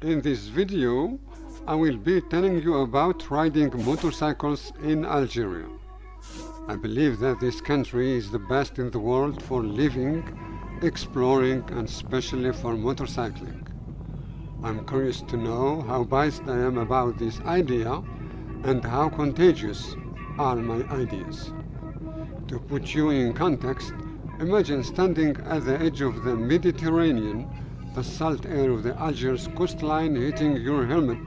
In this video, I will be telling you about riding motorcycles in Algeria. I believe that this country is the best in the world for living, exploring, and especially for motorcycling. I'm curious to know how biased I am about this idea and how contagious are my ideas. To put you in context, imagine standing at the edge of the Mediterranean, the salt air of the Algiers coastline hitting your helmet,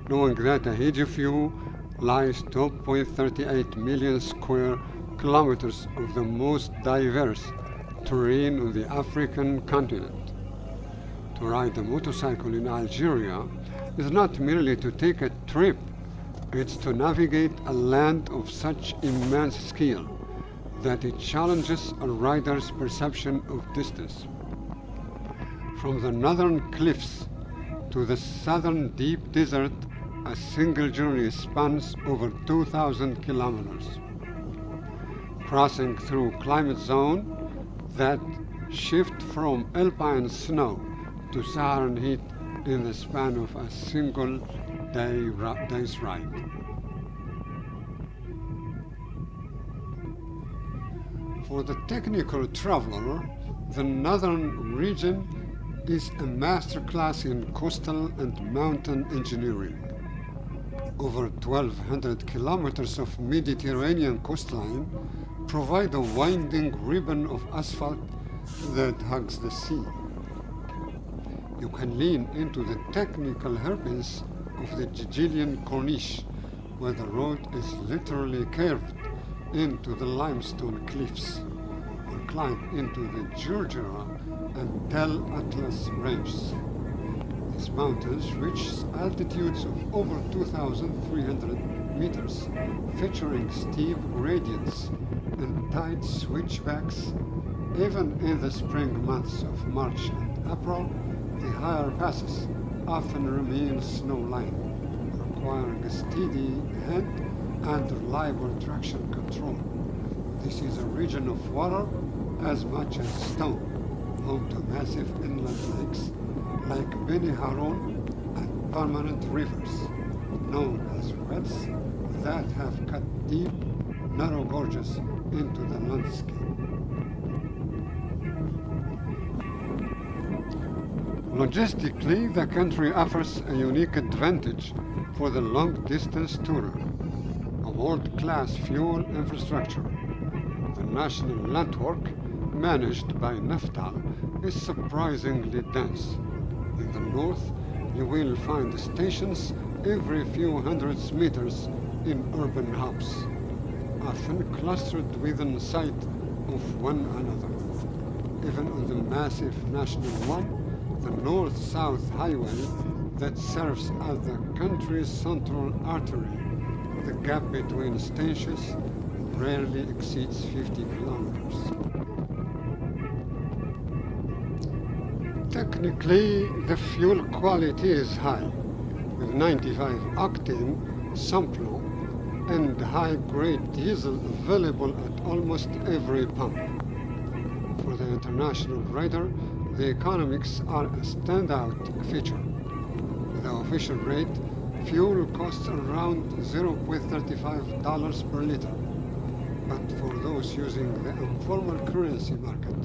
knowing that ahead of you lies 2.38 million square kilometers of the most diverse terrain on the African continent. To ride a motorcycle in Algeria is not merely to take a trip, it's to navigate a land of such immense scale that it challenges a rider's perception of distance. From the northern cliffs to the southern deep desert, a single journey spans over 2,000 kilometers, crossing through climate zones that shift from alpine snow to Saharan heat in the span of a single day's ride. For the technical traveler, the northern region is a masterclass in coastal and mountain engineering. Over 1,200 kilometers of Mediterranean coastline provide a winding ribbon of asphalt that hugs the sea. You can lean into the technical hairpins of the Gigilian Corniche, where the road is literally carved into the limestone cliffs, or climb into the Georgia and Tel Atlas ranges. These mountains reach altitudes of over 2,300 meters, featuring steep gradients and tight switchbacks. Even in the spring months of March and April, the higher passes often remain snow-lined, requiring a steady hand and reliable traction control. This is a region of water as much as stone, home to massive inland lakes like Beni Haroun and permanent rivers, known as reds, that have cut deep, narrow gorges into the landscape. Logistically, the country offers a unique advantage for the long-distance tourer: a world-class fuel infrastructure. The national network, managed by Naftal, is surprisingly dense. In the north, you will find stations every few hundred meters in urban hubs, often clustered within sight of one another. Even on the massive national one, the north-south highway that serves as the country's central artery, the gap between stations rarely exceeds 50 kilometers. Technically, the fuel quality is high, with 95 octane Samplon and high-grade diesel available at almost every pump. For the international rider, the economics are a standout feature. The official rate, fuel costs around $0.35 per liter. But for those using the informal currency market,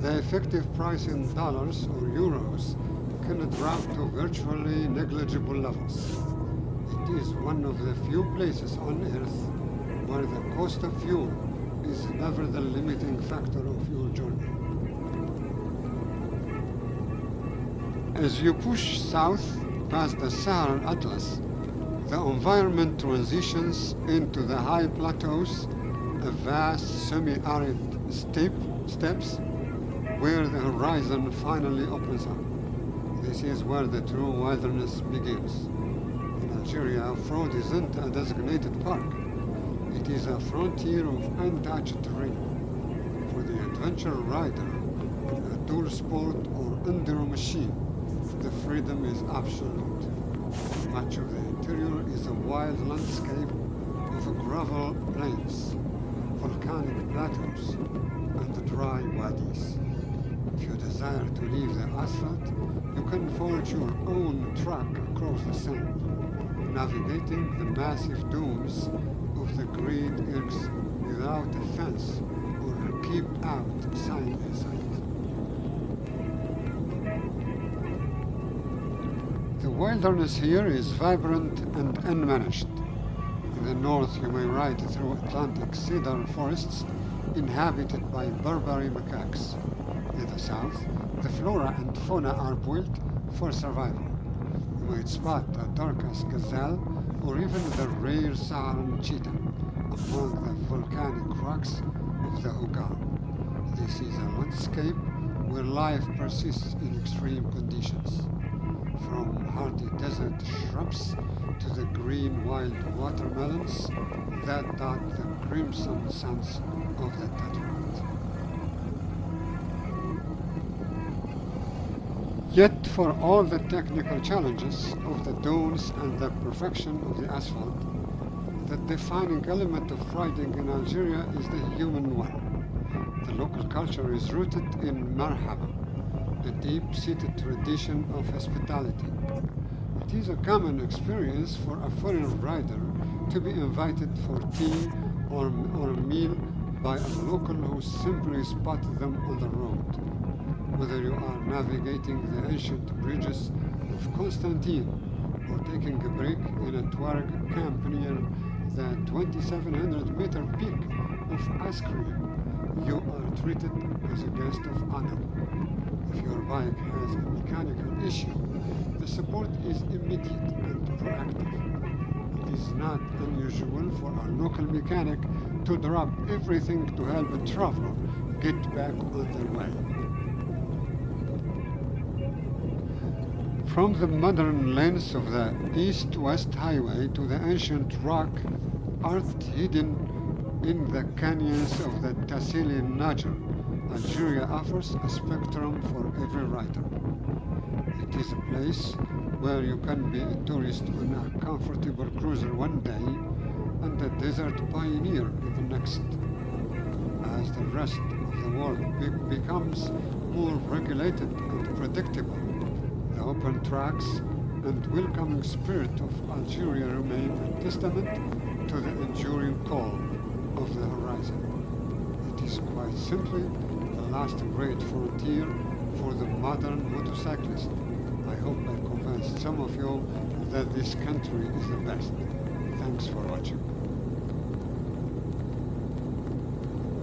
the effective price in dollars or euros can drop to virtually negligible levels. It is one of the few places on Earth where the cost of fuel is never the limiting factor of your journey. As you push south past the Saharan Atlas, the environment transitions into the high plateaus, a vast semi-arid steppes where the horizon finally opens up. This is where the true wilderness begins. In Algeria, off-road isn't a designated park. It is a frontier of untouched terrain. For the adventure rider, in a tour sport or enduro machine, the freedom is absolute. Much of the interior is a wild landscape of gravel plains, volcanic plateaus, and dry wadis. If you desire to leave the asphalt, you can forge your own track across the sand, navigating the massive domes of the Great Irks without a fence or a keep out sign in sight. The wilderness here is vibrant and unmanaged. In the north, you may ride through Atlantic cedar forests inhabited by Barbary macaques. In the south, the flora and fauna are built for survival. You might spot a Dorcas gazelle or even the rare Saharan cheetah among the volcanic rocks of the Hogar. This is a landscape where life persists in extreme conditions, from hardy desert shrubs to the green wild watermelons that dot the crimson sands of the Tetrad. Yet for all the technical challenges of the dunes and the perfection of the asphalt, the defining element of riding in Algeria is the human one. The local culture is rooted in marhaba, a deep-seated tradition of hospitality. It is a common experience for a foreign rider to be invited for tea or a meal by a local who simply spotted them on the road. Whether you are navigating the ancient bridges of Constantine or taking a break in a Tuareg camp near the 2,700-meter peak of Askria, you are treated as a guest of honor. If your bike has a mechanical issue, the support is immediate and proactive. It is not unusual for a local mechanic to drop everything to help a traveler get back on their way. From the modern lens of the east-west highway to the ancient rock art hidden in the canyons of the Tassili Niger, Algeria offers a spectrum for every rider. It is a place where you can be a tourist on a comfortable cruiser one day and a desert pioneer in the next. As the rest of the world becomes more regulated and predictable, the open tracks and welcoming spirit of Algeria remain a testament to the enduring call of the horizon. It is quite simply the last great frontier for the modern motorcyclist. I hope I convinced some of you that this country is the best. Thanks for watching.